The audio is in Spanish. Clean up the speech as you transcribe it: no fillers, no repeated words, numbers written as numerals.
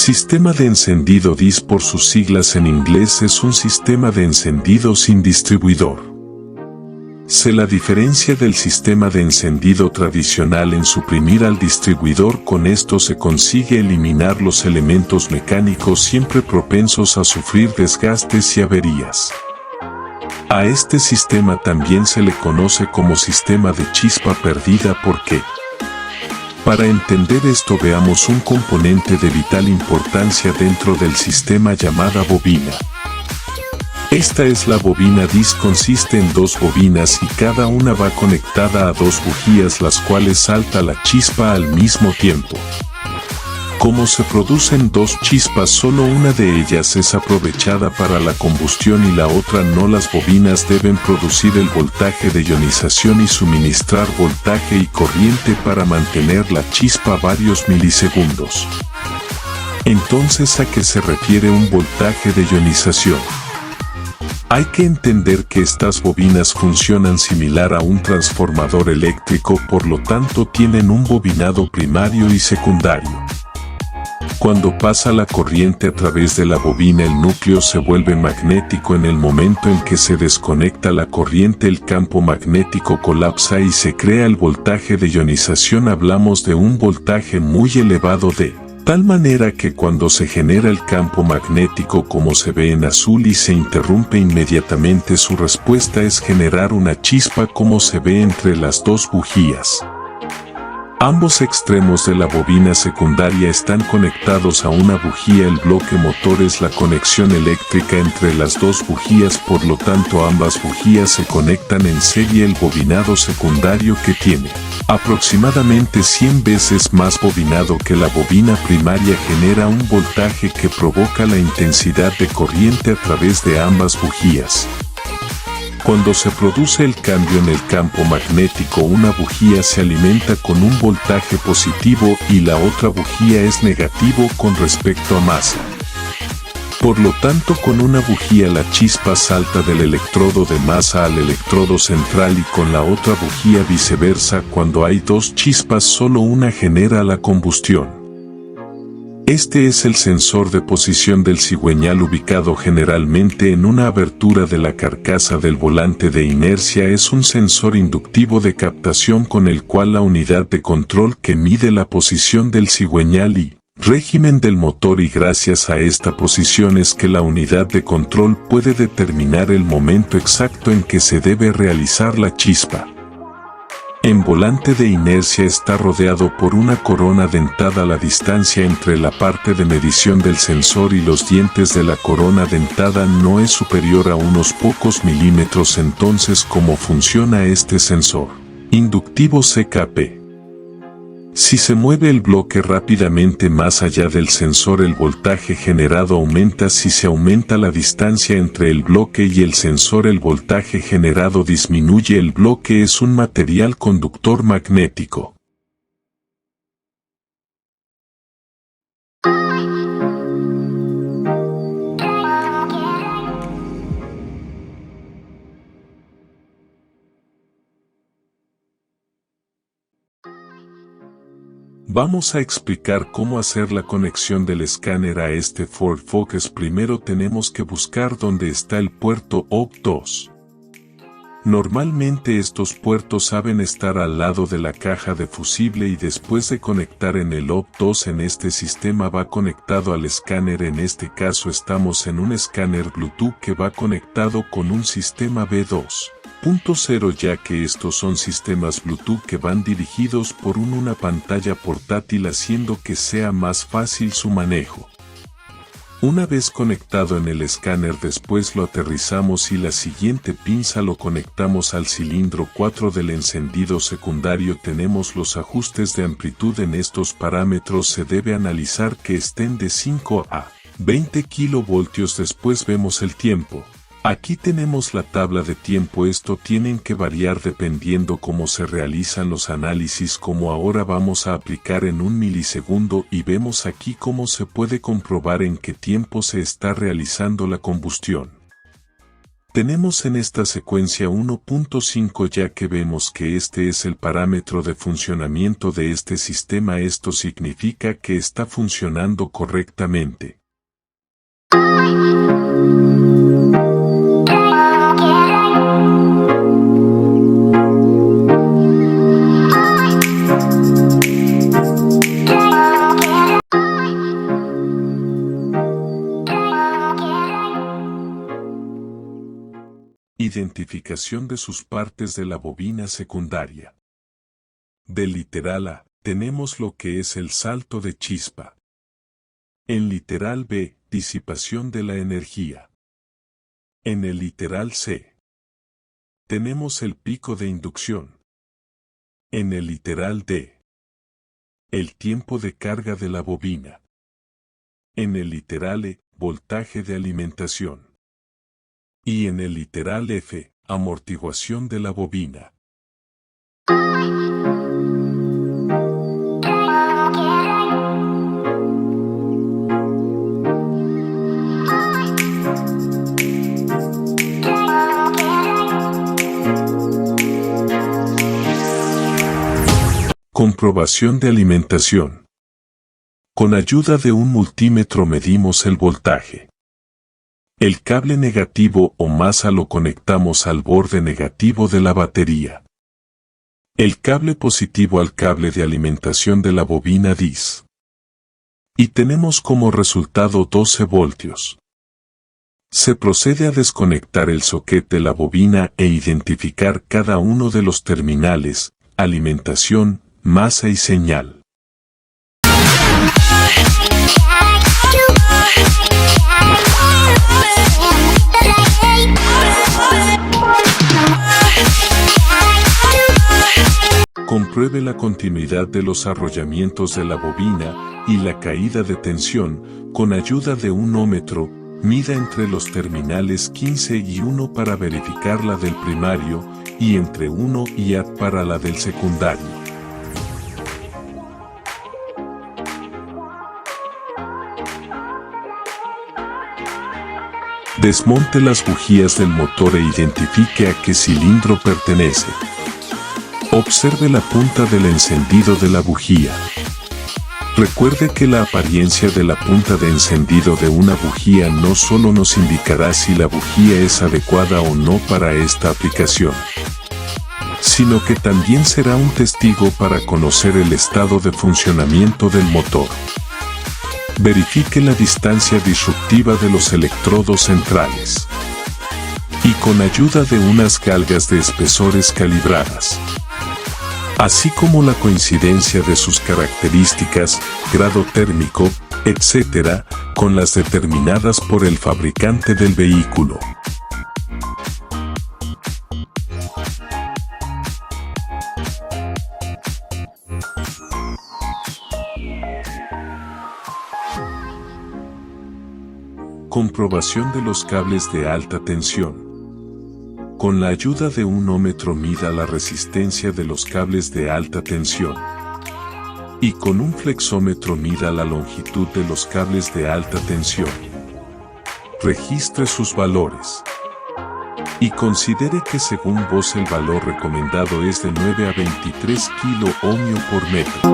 Sistema de encendido DIS por sus siglas en inglés es un sistema de encendido sin distribuidor. Se la diferencia del sistema de encendido tradicional en suprimir al distribuidor. Con esto se consigue eliminar los elementos mecánicos siempre propensos a sufrir desgastes y averías. A este sistema también se le conoce como sistema de chispa perdida porque, para entender esto veamos un componente de vital importancia dentro del sistema llamada bobina. Esta es la bobina DIS, consiste en dos bobinas y cada una va conectada a dos bujías las cuales salta la chispa al mismo tiempo. Como se producen dos chispas, solo una de ellas es aprovechada para la combustión y la otra no. Las bobinas deben producir el voltaje de ionización y suministrar voltaje y corriente para mantener la chispa varios milisegundos. Entonces, ¿a qué se refiere un voltaje de ionización? Hay que entender que estas bobinas funcionan similar a un transformador eléctrico, por lo tanto tienen un bobinado primario y secundario. Cuando pasa la corriente a través de la bobina, el núcleo se vuelve magnético. En el momento en que se desconecta la corriente, el campo magnético colapsa y se crea el voltaje de ionización. Hablamos de un voltaje muy elevado, de tal manera que cuando se genera el campo magnético como se ve en azul y se interrumpe inmediatamente, su respuesta es generar una chispa como se ve entre las dos bujías. Ambos extremos de la bobina secundaria están conectados a una bujía. El bloque motor es la conexión eléctrica entre las dos bujías, por lo tanto ambas bujías se conectan en serie. El bobinado secundario, que tiene aproximadamente 100 veces más bobinado que la bobina primaria, genera un voltaje que provoca la intensidad de corriente a través de ambas bujías. Cuando se produce el cambio en el campo magnético, una bujía se alimenta con un voltaje positivo y la otra bujía es negativo con respecto a masa. Por lo tanto, con una bujía la chispa salta del electrodo de masa al electrodo central y con la otra bujía viceversa. Cuando hay dos chispas, solo una genera la combustión. Este es el sensor de posición del cigüeñal, ubicado generalmente en una abertura de la carcasa del volante de inercia. Es un sensor inductivo de captación con el cual la unidad de control que mide la posición del cigüeñal y régimen del motor, y gracias a esta posición es que la unidad de control puede determinar el momento exacto en que se debe realizar la chispa. En volante de inercia está rodeado por una corona dentada. La distancia entre la parte de medición del sensor y los dientes de la corona dentada no es superior a unos pocos milímetros. Entonces, ¿cómo funciona este sensor inductivo CKP? Si se mueve el bloque rápidamente más allá del sensor, el voltaje generado aumenta. Si se aumenta la distancia entre el bloque y el sensor, el voltaje generado disminuye. El bloque es un material conductor magnético. Vamos a explicar cómo hacer la conexión del escáner a este Ford Focus. Primero tenemos que buscar dónde está el puerto OP2. Normalmente estos puertos saben estar al lado de la caja de fusible, y después de conectar en el OP2 en este sistema va conectado al escáner. En este caso estamos en un escáner Bluetooth que va conectado con un sistema B2.0, ya que estos son sistemas Bluetooth que van dirigidos por una pantalla portátil, haciendo que sea más fácil su manejo. Una vez conectado en el escáner, después lo aterrizamos y la siguiente pinza lo conectamos al cilindro 4 del encendido secundario. Tenemos los ajustes de amplitud. En estos parámetros se debe analizar que estén de 5 a 20 kilovoltios. Después vemos el tiempo. Aquí tenemos la tabla de tiempo. Esto tienen que variar dependiendo cómo se realizan los análisis, como ahora vamos a aplicar en 1 milisegundo, y vemos aquí cómo se puede comprobar en qué tiempo se está realizando la combustión. Tenemos en esta secuencia 1.5 ya que vemos que este es el parámetro de funcionamiento de este sistema. Esto significa que está funcionando correctamente. Identificación de sus partes de la bobina secundaria. Del literal A, tenemos lo que es el salto de chispa. En literal B, disipación de la energía. En el literal C, tenemos el pico de inducción. En el literal D, el tiempo de carga de la bobina. En el literal E, voltaje de alimentación. Y en el literal F, amortiguación de la bobina. Comprobación de alimentación. Con ayuda de un multímetro medimos el voltaje. El cable negativo o masa lo conectamos al borde negativo de la batería. El cable positivo al cable de alimentación de la bobina DIS. Y tenemos como resultado 12 voltios. Se procede a desconectar el socket de la bobina e identificar cada uno de los terminales, alimentación, masa y señal. Compruebe la continuidad de los arrollamientos de la bobina y la caída de tensión con ayuda de un ómetro. Mida entre los terminales 15 y 1 para verificar la del primario y entre 1 y A para la del secundario. Desmonte las bujías del motor e identifique a qué cilindro pertenece. Observe la punta del encendido de la bujía. Recuerde que la apariencia de la punta de encendido de una bujía no solo nos indicará si la bujía es adecuada o no para esta aplicación, sino que también será un testigo para conocer el estado de funcionamiento del motor. Verifique la distancia disruptiva de los electrodos centrales. Y con ayuda de unas galgas de espesores calibradas, así como la coincidencia de sus características, grado térmico, etc., con las determinadas por el fabricante del vehículo. Comprobación de los cables de alta tensión. Con la ayuda de un ómetro mida la resistencia de los cables de alta tensión. Y con un flexómetro mida la longitud de los cables de alta tensión. Registre sus valores. Y considere que según vos el valor recomendado es de 9 a 23 kilo-ohmio por metro.